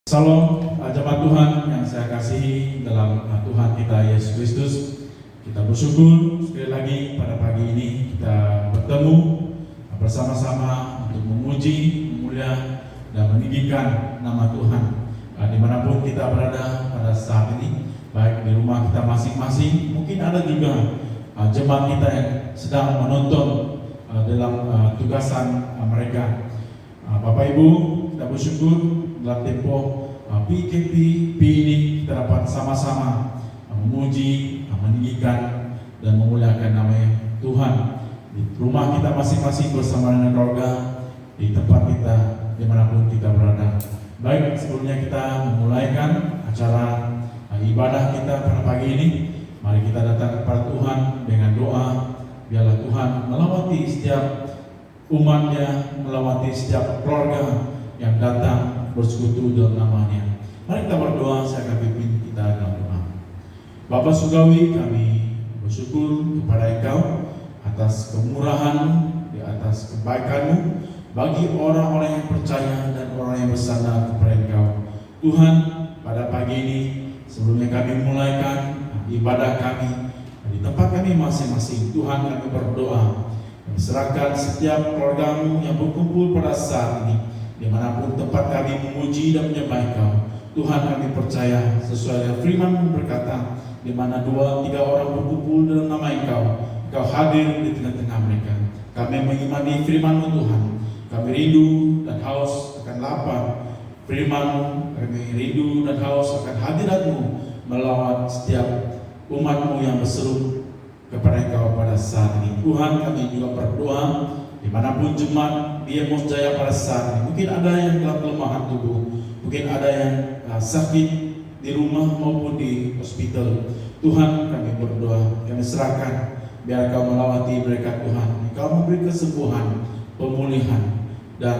Salam jemaat Tuhan yang saya kasihi dalam Tuhan kita Yesus Kristus. Kita bersyukur sekali lagi pada pagi ini kita bertemu bersama-sama untuk memuji, memulia, dan meninggikan nama Tuhan. Dimanapun kita berada pada saat ini, baik di rumah kita masing-masing, mungkin ada juga jemaat kita yang sedang menonton dalam tugasan mereka. Bapak Ibu, kita bersyukur dalam tempo PKP ini kita dapat sama-sama memuji, meninggikan, dan memuliakan nama Tuhan di rumah kita masing-masing bersama dengan keluarga, di tempat kita dimanapun kita berada. Baik, sebelumnya kita memulaikan acara ibadah kita pada pagi ini. Mari kita datang kepada Tuhan dengan doa. Biarlah Tuhan melawati setiap umatnya, melawati setiap keluarga yang datang bersekutu dalam namanya. Mari kita berdoa, saya akan pimpin kita dalam doa. Bapa Surgawi, kami bersyukur kepada Engkau atas kemurahan-Mu, di atas kebaikan-Mu bagi orang-orang yang percaya dan orang yang bersandar kepada Engkau. Tuhan, pada pagi ini sebelumnya kami memulaikan ibadah kami di tempat kami masing-masing. Tuhan, kami berdoa, kami serahkan setiap keluarga-Mu yang berkumpul pada saat ini, dimanapun tempat kami memuji dan menyembah Engkau. Tuhan, kami percaya sesuai dengan firman-Mu berkata, di mana 2-3 orang berkumpul dalam nama Engkau, Engkau hadir di tengah-tengah mereka. Kami mengimani firman-Mu Tuhan. Kami rindu dan haus akan lapar firman-Mu. Kami rindu dan haus akan hadirat-Mu melawat setiap umat-Mu yang berseru kepada Engkau pada saat ini. Tuhan, kami juga berdoa dimanapun jemaat di Emos Jaya pada saat ini. Mungkin ada yang dalam kelemahan tubuh, mungkin ada yang sakit di rumah maupun di hospital. Tuhan, kami berdoa, kami serahkan, biar Kau melawati mereka Tuhan. Kau memberi kesembuhan, pemulihan, dan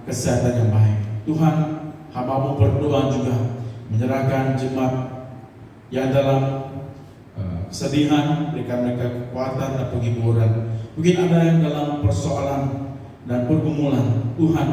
kesehatan yang baik. Tuhan, hamba-Mu berdoa juga menyerahkan jemaat yang dalam kesedihan, berikan mereka kekuatan dan penghiburan. Mungkin ada yang dalam persoalan dan pergumulan. Tuhan,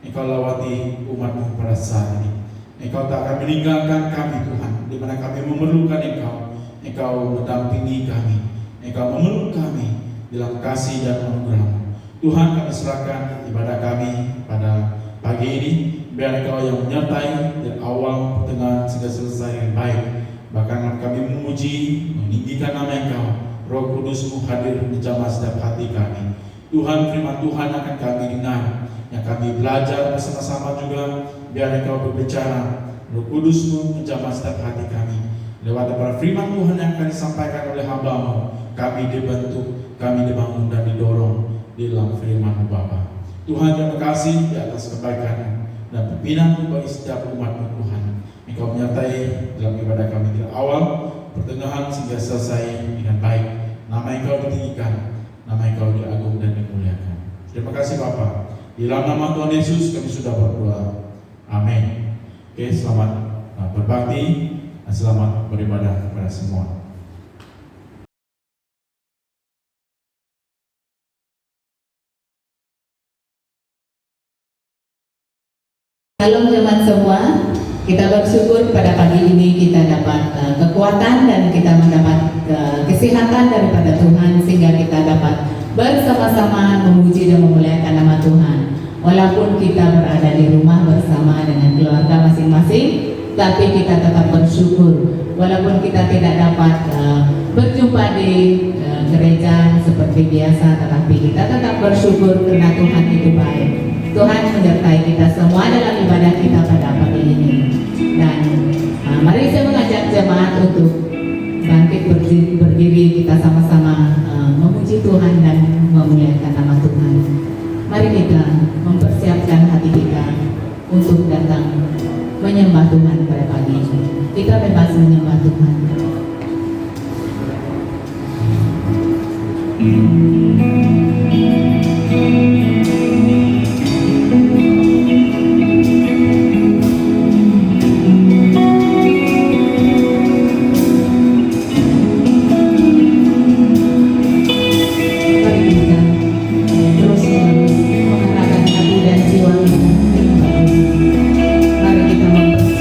Engkau lawati umat-Mu pada saat ini. Engkau tak akan meninggalkan kami Tuhan, di mana kami memerlukan Engkau. Engkau mendampingi kami, Engkau memeluk kami dalam kasih dan anugerah-Mu. Tuhan, kami serahkan ibadah kami pada pagi ini, biar Engkau yang menyertai dari awal, pertengahan, hingga selesai yang baik. Bahkan kami memuji, meninggikan nama Engkau. Roh Kudus-Mu hadir menjamah setiap hati kami. Tuhan, firman Tuhan akan kami dengar, yang kami belajar bersama-sama juga, biar Engkau berbicara. Roh Kudus-Mu menjamah setiap hati kami. Lewat para firman Tuhan yang akan disampaikan oleh hamba-Mu, kami dibentuk, kami dibangun dan didorong di dalam firman-Mu Bapa. Tuhan, terima kasih di atas kebaikan dan pimpinan-Mu bagi setiap umat-Mu Tuhan. Engkau menyertai dalam ibadah kami dari awal, pertengahan, hingga selesai dengan baik. Nama Engkau ditinggikan, nama Engkau diagung dan dimuliakan. Terima kasih Bapa. Di dalam nama Tuhan Yesus kami sudah berdoa. Amin. Oke, selamat berbakti dan selamat beribadah kepada semua. Shalom jemaat semua. Kita bersyukur pada pagi ini kita dapat kekuatan dan kita mendapat kesehatan daripada Tuhan, sehingga kita dapat bersama-sama memuji dan memuliakan nama Tuhan. Walaupun kita berada di rumah bersama dengan keluarga masing-masing, tapi kita tetap bersyukur. Walaupun kita tidak dapat berjumpa di gereja seperti biasa, tetapi kita tetap bersyukur karena Tuhan itu baik. Tuhan menyertai kita semua dalam ibadah kita pada pagi ini. Dan mari saya mengajak jemaat untuk bangkit berdiri, kita sama-sama memuji Tuhan dan memuliakan nama Tuhan. Mari kita mempersiapkan hati kita untuk datang menyembah Tuhan pada pagi ini. Kita bebas menyembah Tuhan. Mari kita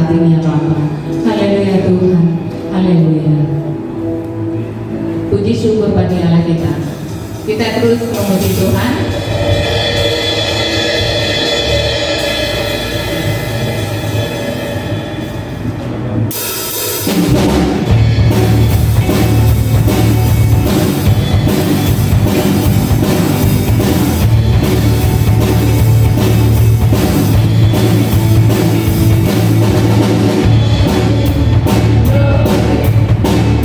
hatinya Bapa. Haleluya Tuhan, haleluya. Puji syukur bagi Allah kita. Kita terus memuji Tuhan.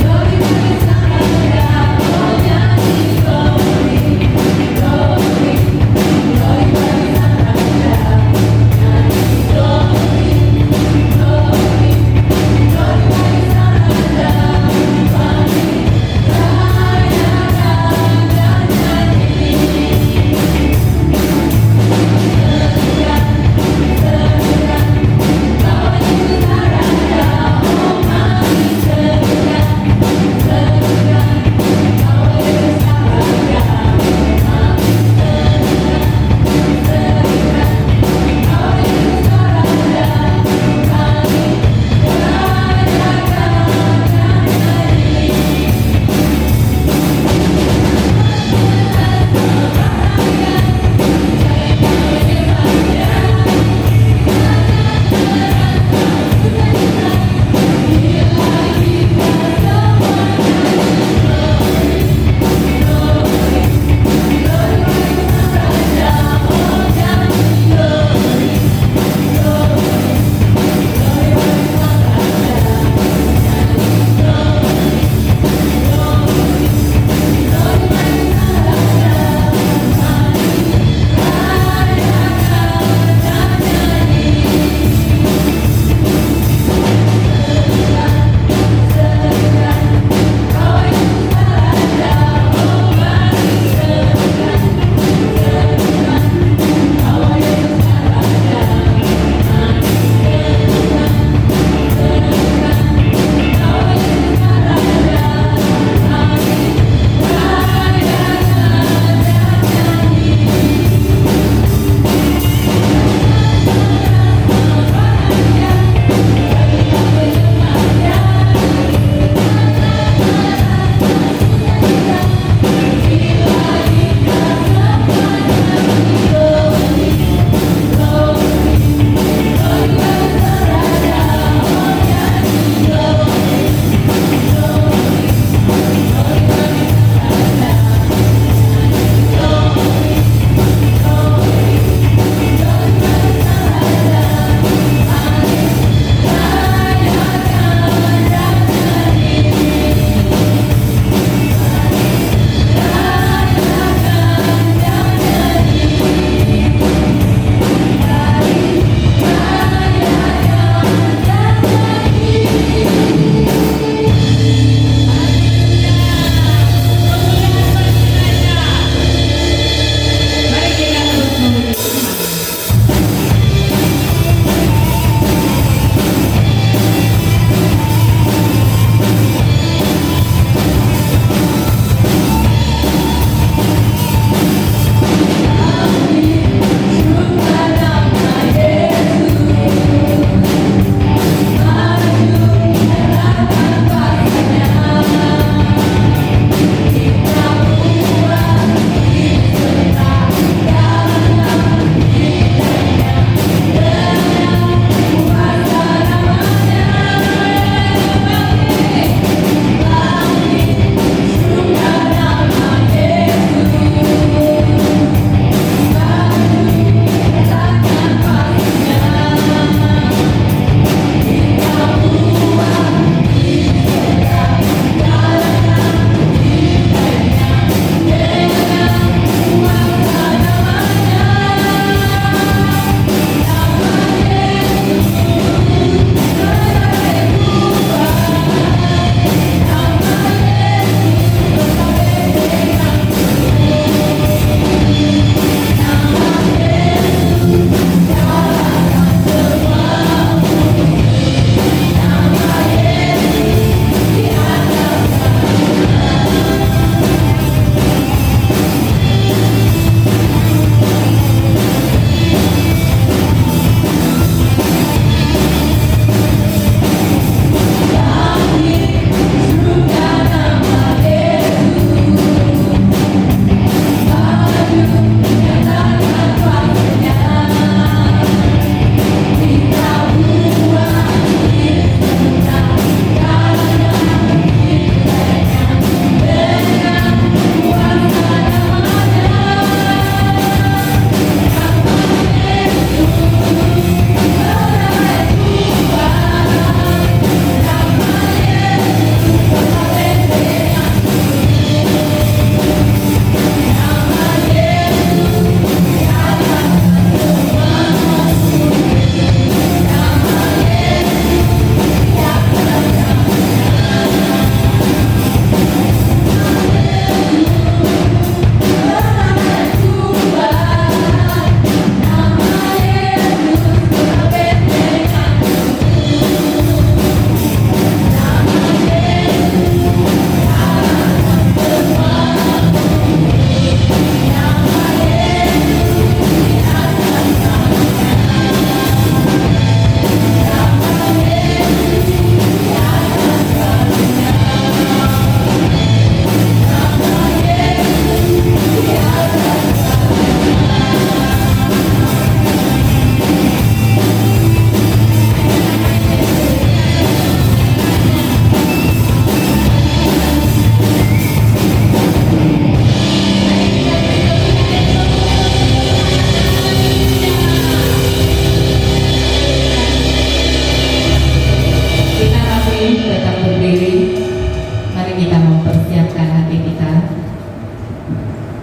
Glory,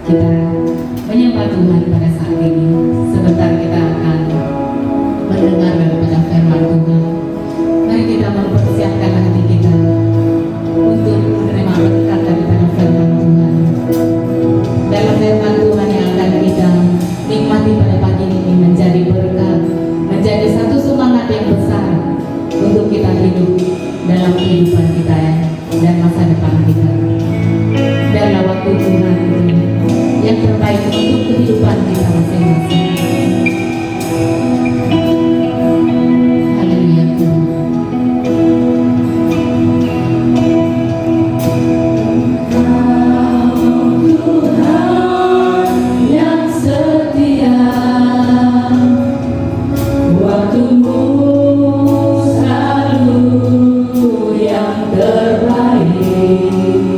kita menyembah Tuhan pada saat ini. Sebentar kita akan mendengar daripada firman Tuhan. Mari kita mempersiapkan hati kita untuk menerima berkat daripada firman Tuhan. Dalam firman Tuhan yang akan kita nikmati pada pagi ini menjadi berkat, menjadi satu semangat yang besar untuk kita hidup dalam kehidupan kita dan masa depan kita. Biarlah waktu Tuhan itu yang terbaik untuk kehidupan kita masing-masing. Haleluya Tuhan. Tuhan yang setia, waktumu selalu yang terbaik.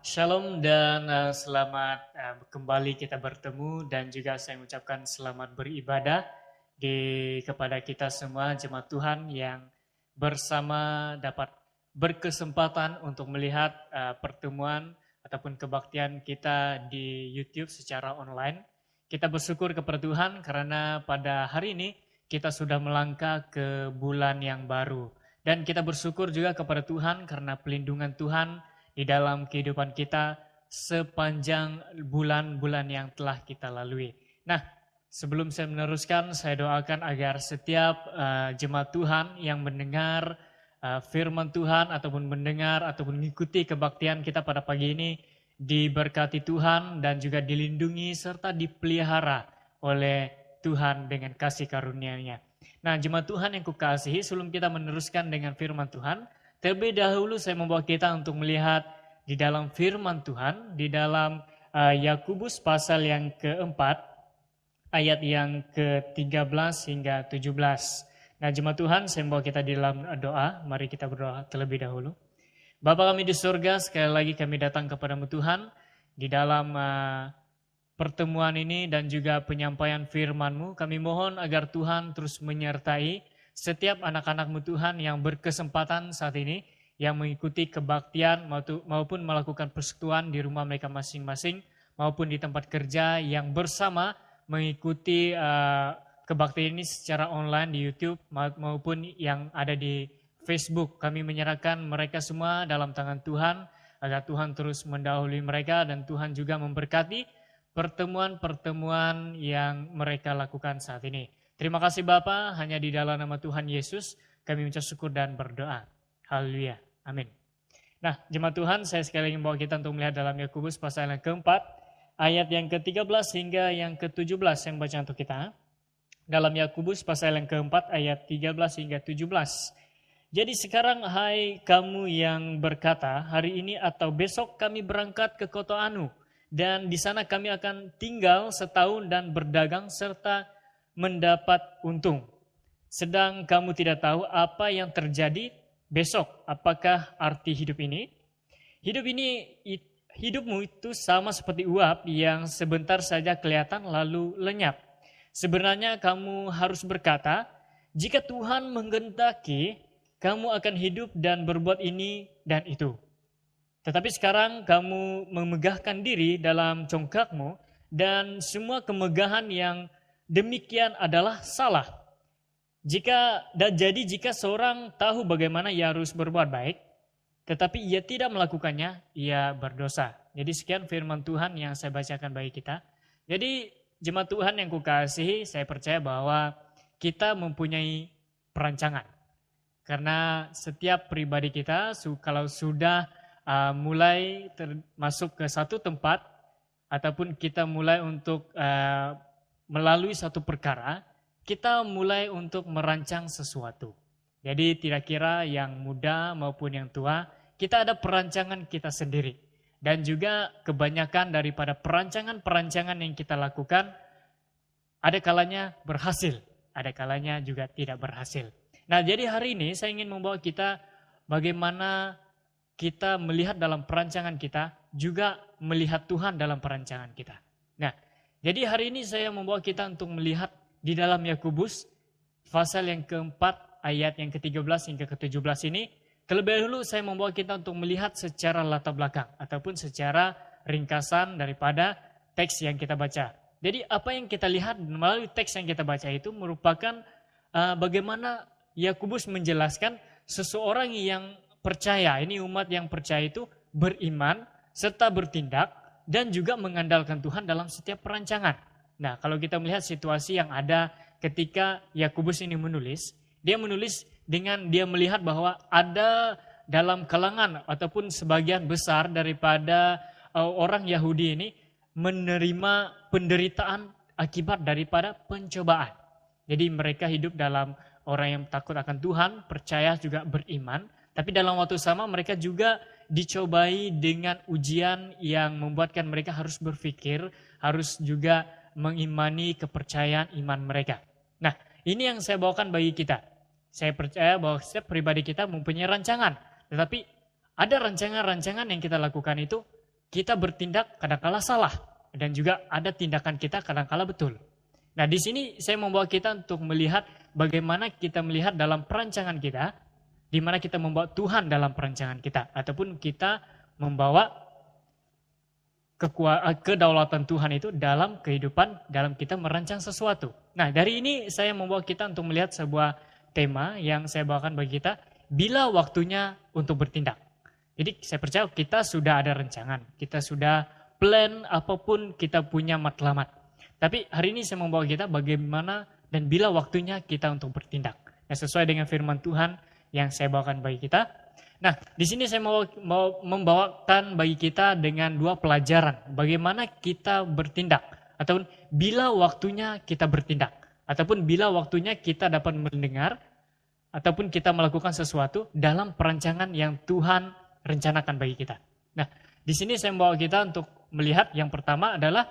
Shalom dan selamat kembali kita bertemu, dan juga saya mengucapkan selamat beribadah kepada kita semua jemaat Tuhan yang bersama dapat berkesempatan untuk melihat pertemuan ataupun kebaktian kita di YouTube secara online. Kita bersyukur kepada Tuhan karena pada hari ini kita sudah melangkah ke bulan yang baru, dan kita bersyukur juga kepada Tuhan karena pelindungan Tuhan di dalam kehidupan kita sepanjang bulan-bulan yang telah kita lalui. Nah, sebelum saya meneruskan, saya doakan agar setiap jemaat Tuhan yang mendengar firman Tuhan ataupun mendengar ataupun mengikuti kebaktian kita pada pagi ini diberkati Tuhan dan juga dilindungi serta dipelihara oleh Tuhan dengan kasih karunia-Nya. Nah, jemaat Tuhan yang kukasihi, sebelum kita meneruskan dengan firman Tuhan, terlebih dahulu saya membawa kita untuk melihat di dalam firman Tuhan, di dalam Yakobus pasal yang keempat, ayat yang ke-13 hingga 17. Nah, jemaat Tuhan, saya membawa kita di dalam doa. Mari kita berdoa terlebih dahulu. Bapa kami di surga, sekali lagi kami datang kepadamu Tuhan, di dalam pertemuan ini dan juga penyampaian firman-Mu. Kami mohon agar Tuhan terus menyertai setiap anak-anak-Mu Tuhan yang berkesempatan saat ini, yang mengikuti kebaktian maupun melakukan persekutuan di rumah mereka masing-masing, maupun di tempat kerja yang bersama mengikuti kebaktian ini secara online di YouTube maupun yang ada di Facebook. Kami menyerahkan mereka semua dalam tangan Tuhan, agar Tuhan terus mendahului mereka dan Tuhan juga memberkati pertemuan-pertemuan yang mereka lakukan saat ini. Terima kasih Bapa, hanya di dalam nama Tuhan Yesus kami mengucap syukur dan berdoa. Haleluya. Amin. Nah, jemaat Tuhan, saya sekali lagi membawa kita untuk melihat dalam Yakobus pasal yang keempat, ayat yang ke-13 hingga yang ke-17 yang baca untuk kita. Dalam Yakobus pasal yang keempat, ayat 13 hingga 17. Jadi sekarang hai kamu yang berkata, hari ini atau besok kami berangkat ke kota Anu, dan di sana kami akan tinggal setahun dan berdagang serta mendapat untung. Sedang kamu tidak tahu apa yang terjadi besok. Apakah arti hidup ini? Hidupmu itu sama seperti uap yang sebentar saja kelihatan lalu lenyap. Sebenarnya kamu harus berkata, jika Tuhan menghendaki, kamu akan hidup dan berbuat ini dan itu. Tetapi sekarang kamu memegahkan diri dalam congkakmu, dan semua kemegahan yang demikian adalah salah. Jika seorang tahu bagaimana ia harus berbuat baik, tetapi ia tidak melakukannya, ia berdosa. Jadi sekian firman Tuhan yang saya bacakan bagi kita. Jadi jemaat Tuhan yang kukasihi, saya percaya bahwa kita mempunyai perancangan. Karena setiap pribadi kita, kalau sudah mulai masuk ke satu tempat, ataupun kita mulai untuk melalui satu perkara, kita mulai untuk merancang sesuatu. Jadi tidak kira yang muda maupun yang tua, kita ada perancangan kita sendiri. Dan juga kebanyakan daripada perancangan-perancangan yang kita lakukan, ada kalanya berhasil, ada kalanya juga tidak berhasil. Nah, jadi hari ini saya ingin membawa kita bagaimana kita melihat dalam perancangan kita, juga melihat Tuhan dalam perancangan kita. Nah, jadi hari ini saya membawa kita untuk melihat di dalam Yakobus pasal yang keempat ayat yang ke-13 hingga ke-17 ini. Terlebih dahulu saya membawa kita untuk melihat secara latar belakang ataupun secara ringkasan daripada teks yang kita baca. Jadi apa yang kita lihat melalui teks yang kita baca itu merupakan bagaimana Yakobus menjelaskan seseorang yang percaya, ini umat yang percaya itu beriman serta bertindak dan juga mengandalkan Tuhan dalam setiap perancangan. Nah, kalau kita melihat situasi yang ada ketika Yakobus ini menulis, dia menulis dengan dia melihat bahwa ada dalam kalangan ataupun sebagian besar daripada orang Yahudi ini menerima penderitaan akibat daripada pencobaan. Jadi mereka hidup dalam orang yang takut akan Tuhan, percaya juga beriman, tapi dalam waktu sama mereka juga dicobai dengan ujian yang membuatkan mereka harus berpikir, harus juga mengimani kepercayaan iman mereka. Nah, ini yang saya bawakan bagi kita. Saya percaya bahwa setiap pribadi kita mempunyai rancangan, tetapi ada rancangan-rancangan yang kita lakukan itu kita bertindak kadangkala salah dan juga ada tindakan kita kadangkala betul. Nah, di sini saya membawa kita untuk melihat bagaimana kita melihat dalam perancangan kita, di mana kita membawa Tuhan dalam perancangan kita, ataupun kita membawa kedaulatan Tuhan itu dalam kehidupan, dalam kita merancang sesuatu. Nah, dari ini saya membawa kita untuk melihat sebuah tema yang saya bawakan bagi kita, bila waktunya untuk bertindak. Jadi saya percaya kita sudah ada rancangan, kita sudah plan apapun kita punya matlamat. Tapi hari ini saya membawa kita bagaimana dan bila waktunya kita untuk bertindak. Nah, sesuai dengan firman Tuhan yang saya bawakan bagi kita. Nah, di sini saya mau membawakan bagi kita dengan dua pelajaran. Bagaimana kita bertindak. Ataupun bila waktunya kita bertindak. Ataupun bila waktunya kita dapat mendengar. Ataupun kita melakukan sesuatu dalam perancangan yang Tuhan rencanakan bagi kita. Nah, di sini saya membawa kita untuk melihat yang pertama adalah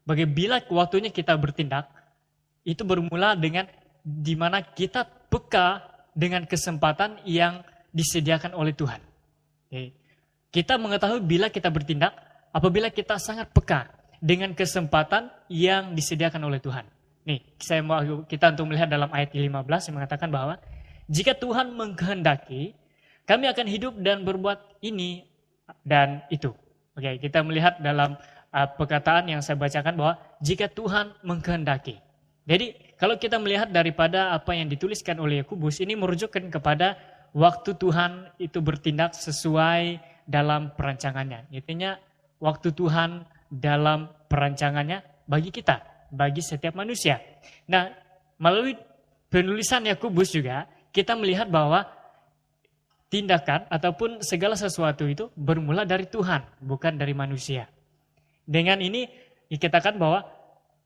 bagaimana waktunya kita bertindak. Itu bermula dengan di mana kita peka dengan kesempatan yang disediakan oleh Tuhan. Kita mengetahui bila kita bertindak apabila kita sangat peka dengan kesempatan yang disediakan oleh Tuhan. Nih, saya mau kita untuk melihat dalam ayat 15 yang mengatakan bahwa jika Tuhan mengkehendaki, kami akan hidup dan berbuat ini dan itu. Oke, kita melihat dalam perkataan yang saya bacakan bahwa jika Tuhan mengkehendaki. Jadi, kalau kita melihat daripada apa yang dituliskan oleh Yakobus, ini merujukkan kepada waktu Tuhan itu bertindak sesuai dalam perancangannya. Artinya waktu Tuhan dalam perancangannya bagi kita, bagi setiap manusia. Nah, melalui penulisan Yakobus juga kita melihat bahwa tindakan ataupun segala sesuatu itu bermula dari Tuhan, bukan dari manusia. Dengan ini dikatakan bahwa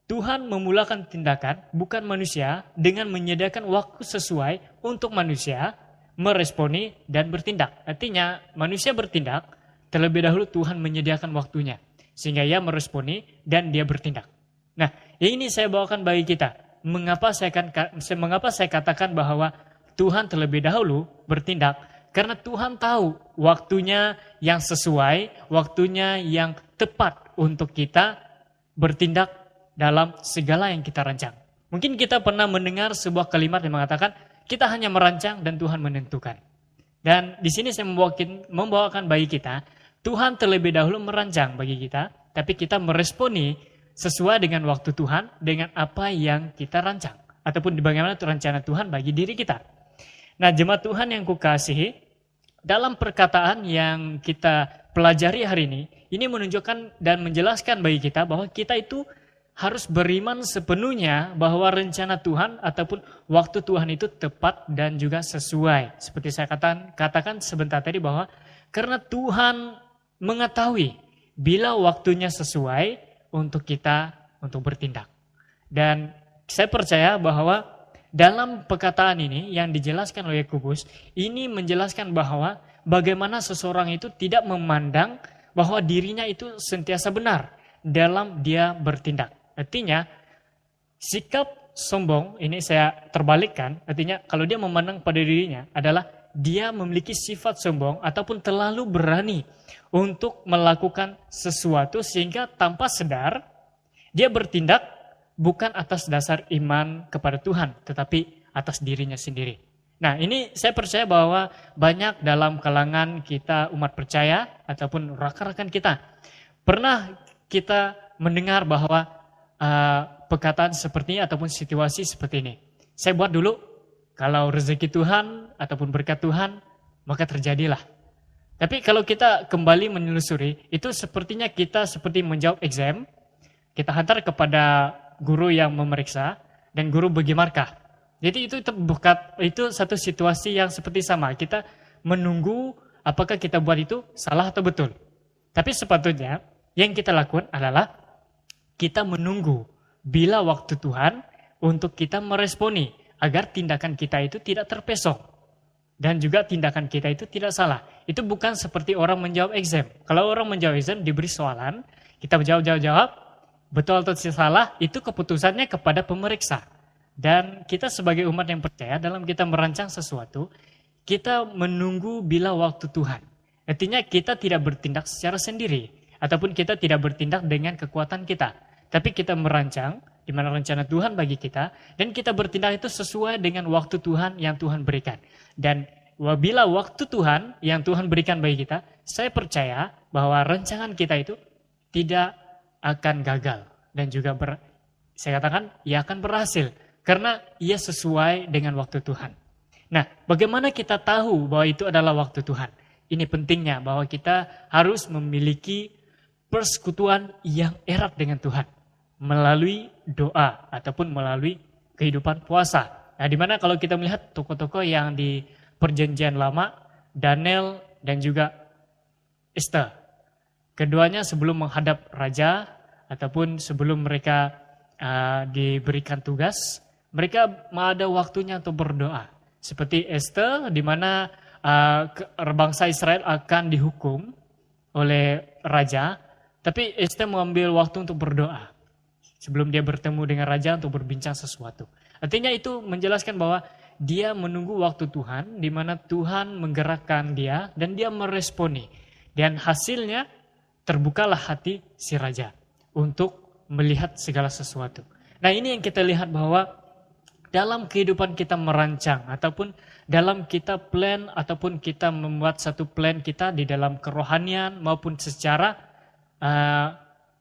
Tuhan memulakan tindakan, bukan manusia, dengan menyediakan waktu sesuai untuk manusia meresponi dan bertindak. Artinya manusia bertindak, terlebih dahulu Tuhan menyediakan waktunya. Sehingga ia meresponi dan dia bertindak. Nah, ini saya bawakan bagi kita. Mengapa saya katakan bahwa Tuhan terlebih dahulu bertindak? Karena Tuhan tahu waktunya yang sesuai, waktunya yang tepat untuk kita bertindak dalam segala yang kita rancang. Mungkin kita pernah mendengar sebuah kalimat yang mengatakan, kita hanya merancang dan Tuhan menentukan. Dan di sini saya membawakan bagi kita, Tuhan terlebih dahulu merancang bagi kita, tapi kita meresponi sesuai dengan waktu Tuhan, dengan apa yang kita rancang. Ataupun bagaimana rencana Tuhan bagi diri kita. Nah, jemaat Tuhan yang kukasihi, dalam perkataan yang kita pelajari hari ini menunjukkan dan menjelaskan bagi kita bahwa kita itu harus beriman sepenuhnya bahwa rencana Tuhan ataupun waktu Tuhan itu tepat dan juga sesuai. Seperti saya katakan sebentar tadi bahwa karena Tuhan mengetahui bila waktunya sesuai untuk kita untuk bertindak. Dan saya percaya bahwa dalam perkataan ini yang dijelaskan oleh Yakobus, ini menjelaskan bahwa bagaimana seseorang itu tidak memandang bahwa dirinya itu sentiasa benar dalam dia bertindak. Artinya, sikap sombong, ini saya terbalikkan, artinya kalau dia memandang pada dirinya adalah dia memiliki sifat sombong ataupun terlalu berani untuk melakukan sesuatu sehingga tanpa sadar dia bertindak bukan atas dasar iman kepada Tuhan, tetapi atas dirinya sendiri. Nah, ini saya percaya bahwa banyak dalam kalangan kita umat percaya ataupun rekan-rekan kita pernah kita mendengar bahwa perkataan seperti ini ataupun situasi seperti ini. Saya buat dulu, kalau rezeki Tuhan ataupun berkat Tuhan, maka terjadilah. Tapi kalau kita kembali menelusuri, itu sepertinya kita seperti menjawab exam, kita hantar kepada guru yang memeriksa dan guru bagi markah. Jadi itu satu situasi yang seperti sama. Kita menunggu apakah kita buat itu salah atau betul. Tapi sepatutnya yang kita lakukan adalah kita menunggu bila waktu Tuhan untuk kita meresponi agar tindakan kita itu tidak terpesong dan juga tindakan kita itu tidak salah. Itu bukan seperti orang menjawab exam. Kalau orang menjawab exam diberi soalan, kita jawab, betul atau salah, itu keputusannya kepada pemeriksa. Dan kita sebagai umat yang percaya dalam kita merancang sesuatu, kita menunggu bila waktu Tuhan. Artinya kita tidak bertindak secara sendiri, ataupun kita tidak bertindak dengan kekuatan kita. Tapi kita merancang di mana rencana Tuhan bagi kita, dan kita bertindak itu sesuai dengan waktu Tuhan yang Tuhan berikan. Dan bila waktu Tuhan yang Tuhan berikan bagi kita, saya percaya bahwa rancangan kita itu tidak akan gagal. Dan juga saya katakan, ia akan berhasil. Karena ia sesuai dengan waktu Tuhan. Nah, bagaimana kita tahu bahwa itu adalah waktu Tuhan? Ini pentingnya bahwa kita harus memiliki persekutuan yang erat dengan Tuhan melalui doa ataupun melalui kehidupan puasa. Nah, di mana kalau kita melihat tokoh-tokoh yang di Perjanjian Lama, Daniel dan juga Esther, keduanya sebelum menghadap raja ataupun sebelum mereka diberikan tugas, mereka ada waktunya untuk berdoa. Seperti Esther, di mana bangsa Israel akan dihukum oleh raja, tapi Esther mengambil waktu untuk berdoa sebelum dia bertemu dengan raja untuk berbincang sesuatu. Artinya itu menjelaskan bahwa dia menunggu waktu Tuhan, di mana Tuhan menggerakkan dia dan dia meresponi. Dan hasilnya terbukalah hati si raja untuk melihat segala sesuatu. Nah, ini yang kita lihat bahwa dalam kehidupan kita merancang ataupun dalam kita plan ataupun kita membuat satu plan kita di dalam kerohanian maupun secara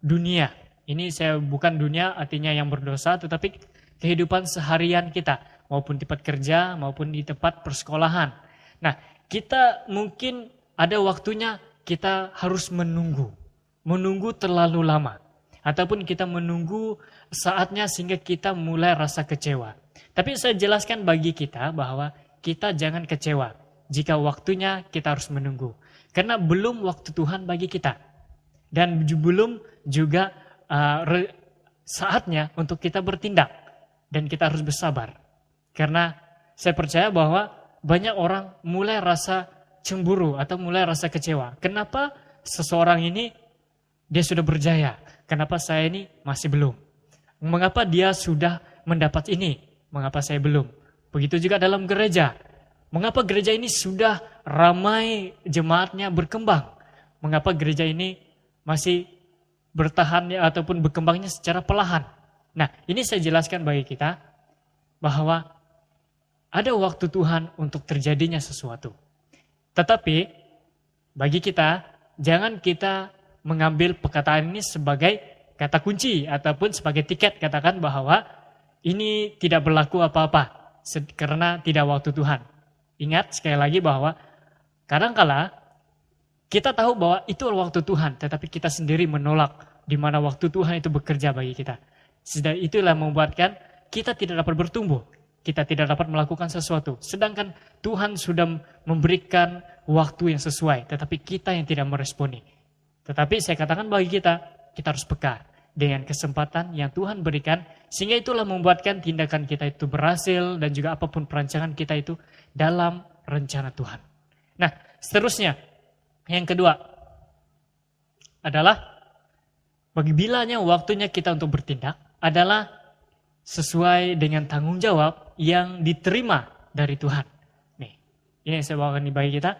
dunia. Ini saya bukan dunia artinya yang berdosa, tetapi kehidupan seharian kita maupun di tempat kerja maupun di tempat persekolahan. Nah, kita mungkin ada waktunya kita harus menunggu terlalu lama. Ataupun kita menunggu saatnya sehingga kita mulai rasa kecewa. Tapi saya jelaskan bagi kita bahwa kita jangan kecewa jika waktunya kita harus menunggu. Karena belum waktu Tuhan bagi kita. Dan belum juga saatnya untuk kita bertindak. Dan kita harus bersabar. Karena saya percaya bahwa banyak orang mulai rasa cemburu atau mulai rasa kecewa. Kenapa seseorang ini dia sudah berjaya? Kenapa saya ini masih belum? Mengapa dia sudah mendapat ini? Mengapa saya belum? Begitu juga dalam gereja. Mengapa gereja ini sudah ramai jemaatnya berkembang? Mengapa gereja ini masih bertahan ataupun berkembangnya secara perlahan? Nah, ini saya jelaskan bagi kita bahwa ada waktu Tuhan untuk terjadinya sesuatu. Tetapi bagi kita, jangan kita mengambil perkataan ini sebagai kata kunci ataupun sebagai tiket, katakan bahwa ini tidak berlaku apa-apa karena tidak waktu Tuhan. Ingat sekali lagi bahwa kadangkala kita tahu bahwa itu waktu Tuhan, tetapi kita sendiri menolak di mana waktu Tuhan itu bekerja bagi kita. Itulah membuatkan kita tidak dapat bertumbuh, kita tidak dapat melakukan sesuatu. Sedangkan Tuhan sudah memberikan waktu yang sesuai, tetapi kita yang tidak meresponi. Tetapi saya katakan bagi kita harus peka dengan kesempatan yang Tuhan berikan, sehingga itulah membuatkan tindakan kita itu berhasil dan juga apapun perancangan kita itu dalam rencana Tuhan. Nah, seterusnya yang kedua adalah bagi bilanya waktunya kita untuk bertindak adalah sesuai dengan tanggung jawab yang diterima dari Tuhan. Nih, ini yang saya bawakan bagi kita.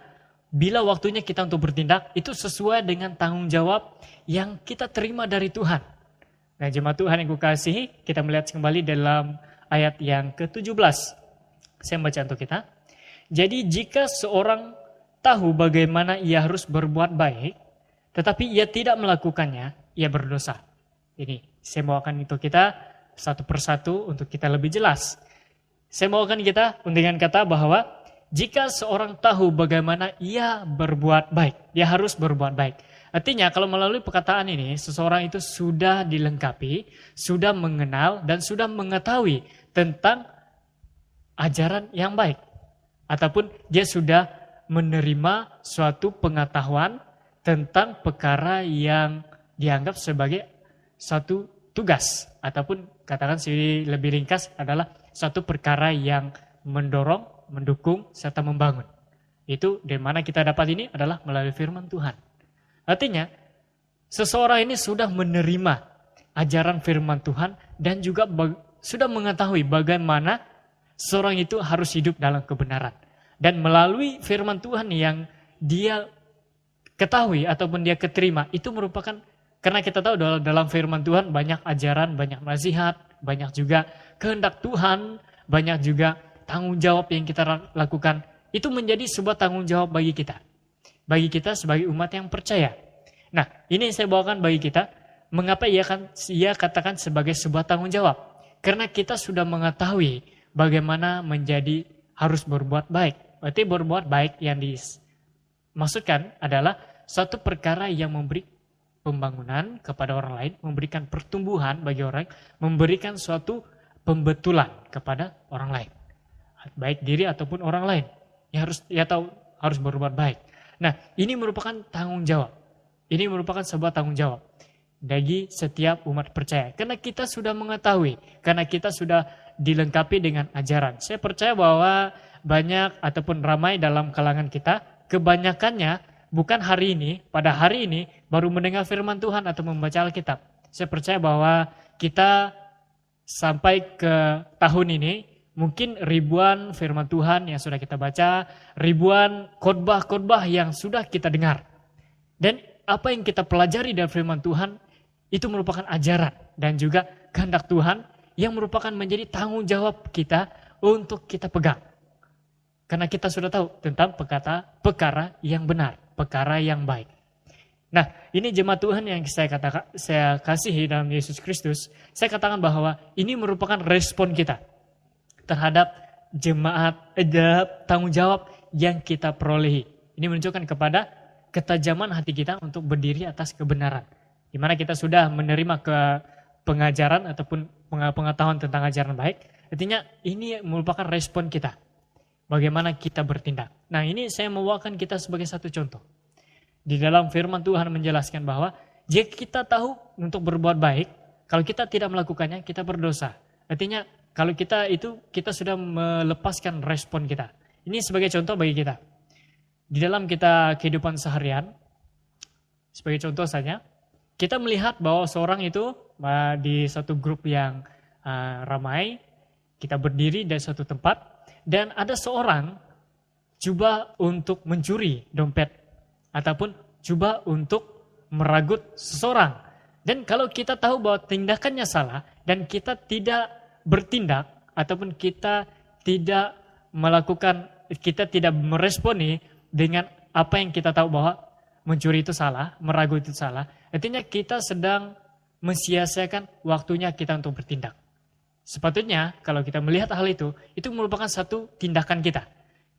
Bila waktunya kita untuk bertindak itu sesuai dengan tanggung jawab yang kita terima dari Tuhan. Nah, jemaat Tuhan yang kukasihi, kita melihat kembali dalam ayat yang ke-17. Saya baca untuk kita. Jadi jika seorang tahu bagaimana ia harus berbuat baik, tetapi ia tidak melakukannya, ia berdosa. Ini saya bawakan untuk kita satu persatu untuk kita lebih jelas. Saya bawakan kita dengan kata bahwa jika seorang tahu bagaimana ia berbuat baik, dia harus berbuat baik. Artinya kalau melalui perkataan ini, seseorang itu sudah dilengkapi, sudah mengenal dan sudah mengetahui tentang ajaran yang baik. Ataupun dia sudah menerima suatu pengetahuan tentang perkara yang dianggap sebagai suatu tugas. Ataupun katakan lebih ringkas adalah suatu perkara yang mendorong, mendukung, serta membangun. Itu dari mana kita dapat ini adalah melalui firman Tuhan. Artinya, seseorang ini sudah menerima ajaran firman Tuhan dan juga sudah mengetahui bagaimana seorang itu harus hidup dalam kebenaran. Dan melalui firman Tuhan yang dia ketahui ataupun dia keterima, itu merupakan, karena kita tahu dalam firman Tuhan banyak ajaran, banyak nasihat, banyak juga kehendak Tuhan, banyak juga tanggung jawab yang kita lakukan. Itu menjadi sebuah tanggung jawab bagi kita. Bagi kita sebagai umat yang percaya. Nah, ini yang saya bawakan bagi kita. Mengapa ia katakan sebagai sebuah tanggung jawab? Karena kita sudah mengetahui bagaimana menjadi harus berbuat baik. Berarti berbuat baik yang dimaksudkan adalah satu perkara yang memberi pembangunan kepada orang lain, memberikan pertumbuhan bagi orang, memberikan suatu pembetulan kepada orang lain. Baik diri ataupun orang lain. Yang harus berbuat baik. Nah, ini merupakan tanggung jawab. Ini merupakan sebuah tanggung jawab bagi setiap umat percaya. Karena kita sudah mengetahui, karena kita sudah dilengkapi dengan ajaran. Saya percaya bahwa banyak ataupun ramai dalam kalangan kita, kebanyakannya bukan hari ini, pada hari ini baru mendengar firman Tuhan atau membaca Alkitab. Saya percaya bahwa kita sampai ke tahun ini, mungkin ribuan firman Tuhan yang sudah kita baca, ribuan khotbah-khotbah yang sudah kita dengar. Dan apa yang kita pelajari dari firman Tuhan, itu merupakan ajaran dan juga kehendak Tuhan yang merupakan menjadi tanggung jawab kita untuk kita pegang. Karena kita sudah tahu tentang perkara yang benar, perkara yang baik. Nah, ini jemaat Tuhan yang saya kasihi dalam Yesus Kristus. Saya katakan bahwa ini merupakan respon kita terhadap tanggung jawab yang kita perolehi. Ini menunjukkan kepada ketajaman hati kita untuk berdiri atas kebenaran. Di mana kita sudah menerima ke pengajaran ataupun pengetahuan tentang ajaran baik. Artinya ini merupakan respon kita. Bagaimana kita bertindak. Nah, ini saya membawakan kita sebagai satu contoh. Di dalam firman Tuhan menjelaskan bahwa jika kita tahu untuk berbuat baik, kalau kita tidak melakukannya, kita berdosa. Artinya kalau kita sudah melepaskan respon kita. Ini sebagai contoh bagi kita. Di dalam kita kehidupan seharian, sebagai contoh saja, kita melihat bahwa seorang itu di satu grup yang ramai, kita berdiri dari suatu tempat, dan ada seorang coba untuk mencuri dompet, ataupun coba untuk meragut seseorang. Dan kalau kita tahu bahwa tindakannya salah, dan kita tidak bertindak, ataupun kita tidak meresponi dengan apa yang kita tahu bahwa mencuri itu salah, meragut itu salah, artinya kita sedang mensia-siakan waktunya kita untuk bertindak. Sepatutnya kalau kita melihat hal itu merupakan satu tindakan kita.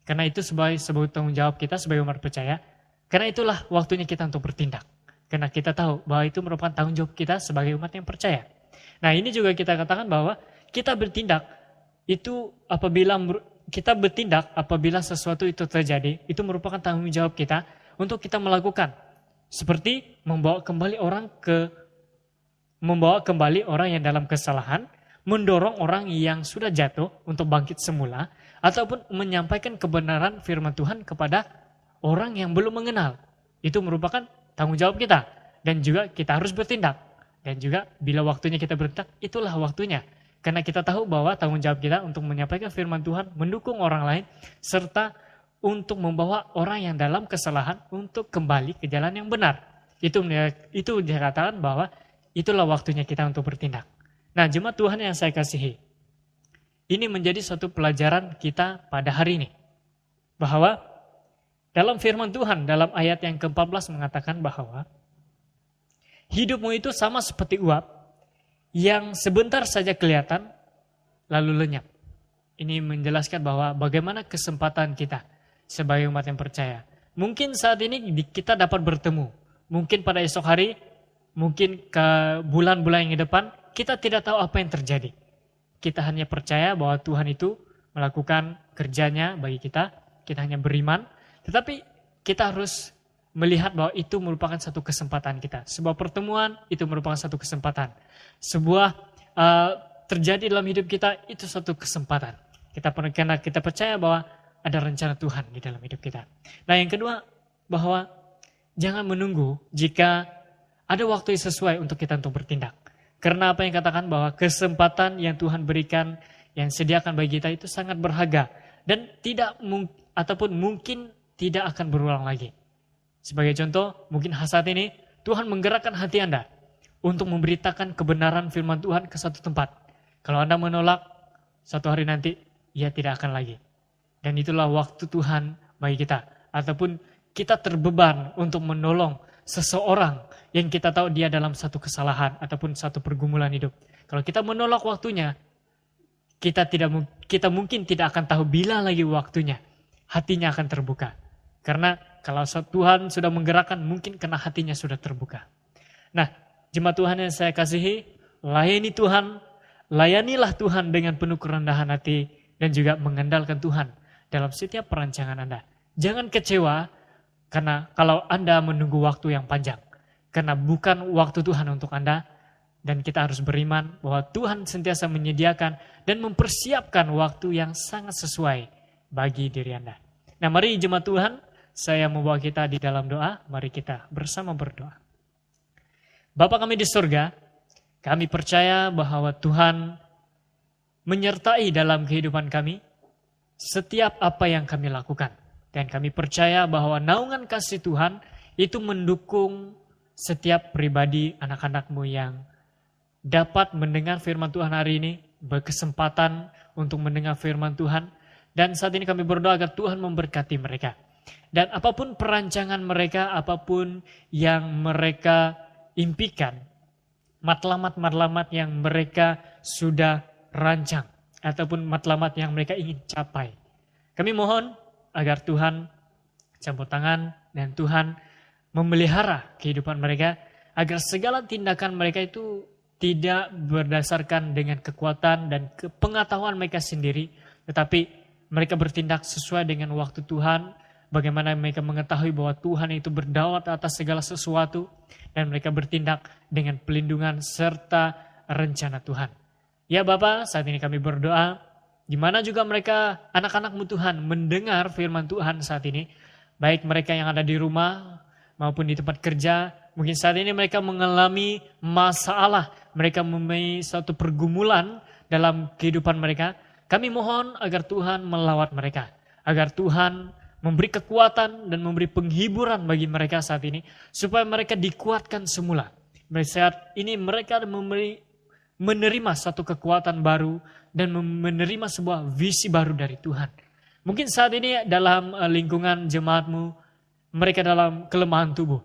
Karena itu sebagai sebuah tanggung jawab kita sebagai umat percaya. Karena itulah waktunya kita untuk bertindak. Karena kita tahu bahwa itu merupakan tanggung jawab kita sebagai umat yang percaya. Nah, ini juga kita katakan bahwa kita bertindak itu apabila sesuatu itu terjadi, itu merupakan tanggung jawab kita untuk kita melakukan. Seperti membawa kembali orang yang dalam kesalahan, mendorong orang yang sudah jatuh untuk bangkit semula, ataupun menyampaikan kebenaran firman Tuhan kepada orang yang belum mengenal. Itu merupakan tanggung jawab kita. Dan juga kita harus bertindak. Dan juga bila waktunya kita bertindak, itulah waktunya. Karena kita tahu bahwa tanggung jawab kita untuk menyampaikan firman Tuhan, mendukung orang lain, serta untuk membawa orang yang dalam kesalahan untuk kembali ke jalan yang benar. Itu dikatakan bahwa itulah waktunya kita untuk bertindak. Nah, jemaat Tuhan yang saya kasihi, ini menjadi suatu pelajaran kita pada hari ini. Bahwa dalam firman Tuhan, dalam ayat yang ke-14 mengatakan bahwa hidupmu itu sama seperti uap yang sebentar saja kelihatan lalu lenyap. Ini menjelaskan bahwa bagaimana kesempatan kita sebagai umat yang percaya. Mungkin saat ini kita dapat bertemu. Mungkin pada esok hari, mungkin ke bulan-bulan yang depan, kita tidak tahu apa yang terjadi. Kita hanya percaya bahwa Tuhan itu melakukan kerjanya bagi kita. Kita hanya beriman. Tetapi kita harus melihat bahwa itu merupakan satu kesempatan kita. Sebuah pertemuan itu merupakan satu kesempatan. Sebuah terjadi dalam hidup kita itu satu kesempatan. Karena kita percaya bahwa ada rencana Tuhan di dalam hidup kita. Nah, yang kedua, bahwa jangan menunggu jika ada waktu yang sesuai untuk kita untuk bertindak. Karena apa yang katakan bahwa kesempatan yang Tuhan berikan, yang sediakan bagi kita itu sangat berharga. Dan mungkin tidak akan berulang lagi. Sebagai contoh, mungkin saat ini Tuhan menggerakkan hati Anda untuk memberitakan kebenaran firman Tuhan ke satu tempat. Kalau Anda menolak, satu hari nanti ia tidak akan lagi. Dan itulah waktu Tuhan bagi kita. Ataupun kita terbeban untuk menolong seseorang yang kita tahu dia dalam satu kesalahan ataupun satu pergumulan hidup. Kalau kita menolak waktunya, kita mungkin tidak akan tahu bila lagi waktunya. Hatinya akan terbuka. Karena kalau Tuhan sudah menggerakkan, mungkin karena hatinya sudah terbuka. Nah, jemaat Tuhan yang saya kasihi, layanilah Tuhan dengan penuh kerendahan hati dan juga mengandalkan Tuhan dalam setiap perancangan Anda. Jangan kecewa karena kalau Anda menunggu waktu yang panjang. Karena bukan waktu Tuhan untuk Anda. Dan kita harus beriman bahwa Tuhan sentiasa menyediakan dan mempersiapkan waktu yang sangat sesuai bagi diri Anda. Nah, mari jemaat Tuhan, saya membawa kita di dalam doa. Mari kita bersama berdoa. Bapa kami di surga, kami percaya bahwa Tuhan menyertai dalam kehidupan kami setiap apa yang kami lakukan. Dan kami percaya bahwa naungan kasih Tuhan itu mendukung setiap pribadi anak-anak-Mu yang dapat mendengar firman Tuhan hari ini, berkesempatan untuk mendengar firman Tuhan. Dan saat ini kami berdoa agar Tuhan memberkati mereka. Dan apapun perancangan mereka, apapun yang mereka impikan, matlamat-matlamat yang mereka sudah rancang, ataupun matlamat yang mereka ingin capai. Kami mohon agar Tuhan campur tangan dan Tuhan memelihara kehidupan mereka, agar segala tindakan mereka itu tidak berdasarkan dengan kekuatan dan pengetahuan mereka sendiri, tetapi mereka bertindak sesuai dengan waktu Tuhan, bagaimana mereka mengetahui bahwa Tuhan itu berdaulat atas segala sesuatu, dan mereka bertindak dengan pelindungan serta rencana Tuhan. Ya Bapa, saat ini kami berdoa, di mana juga mereka, anak-anak-Mu Tuhan, mendengar firman Tuhan saat ini, baik mereka yang ada di rumah maupun di tempat kerja. Mungkin saat ini mereka mengalami masalah, mereka mempunyai suatu pergumulan dalam kehidupan mereka. Kami mohon agar Tuhan melawat mereka, agar Tuhan memberi kekuatan dan memberi penghiburan bagi mereka saat ini, supaya mereka dikuatkan semula. Saat ini mereka menerima satu kekuatan baru dan menerima sebuah visi baru dari Tuhan. Mungkin saat ini dalam lingkungan jemaat-Mu, mereka dalam kelemahan tubuh.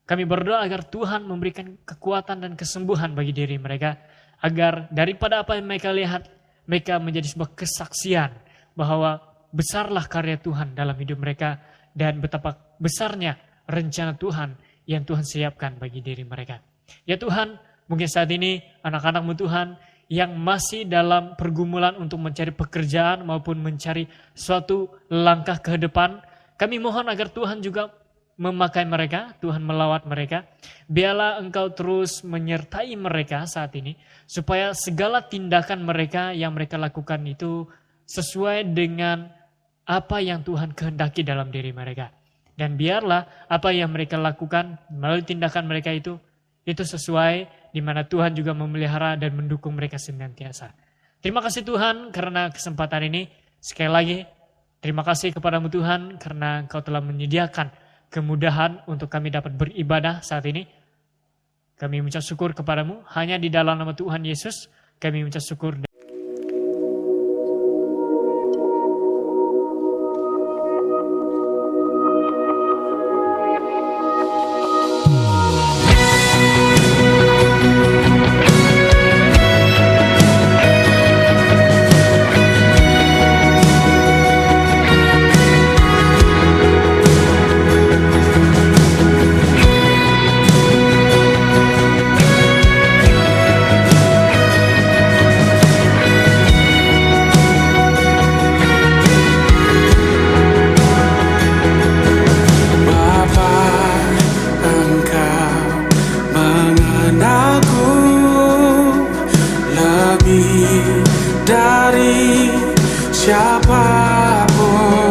Kami berdoa agar Tuhan memberikan kekuatan dan kesembuhan bagi diri mereka, agar daripada apa yang mereka lihat, mereka menjadi sebuah kesaksian bahwa besarlah karya Tuhan dalam hidup mereka dan betapa besarnya rencana Tuhan yang Tuhan siapkan bagi diri mereka. Ya Tuhan, mungkin saat ini anak-anak-Mu Tuhan yang masih dalam pergumulan untuk mencari pekerjaan maupun mencari suatu langkah ke depan, kami mohon agar Tuhan juga memakai mereka, Tuhan melawat mereka. Biarlah Engkau terus menyertai mereka saat ini, supaya segala tindakan mereka yang mereka lakukan itu sesuai dengan apa yang Tuhan kehendaki dalam diri mereka. Dan biarlah apa yang mereka lakukan melalui tindakan mereka itu sesuai, di mana Tuhan juga memelihara dan mendukung mereka senantiasa. Terima kasih Tuhan karena kesempatan ini. Sekali lagi, terima kasih kepada-Mu Tuhan karena Engkau telah menyediakan kemudahan untuk kami dapat beribadah saat ini. Kami mengucap syukur kepada-Mu, hanya di dalam nama Tuhan Yesus kami mengucap syukur. Dari siapapun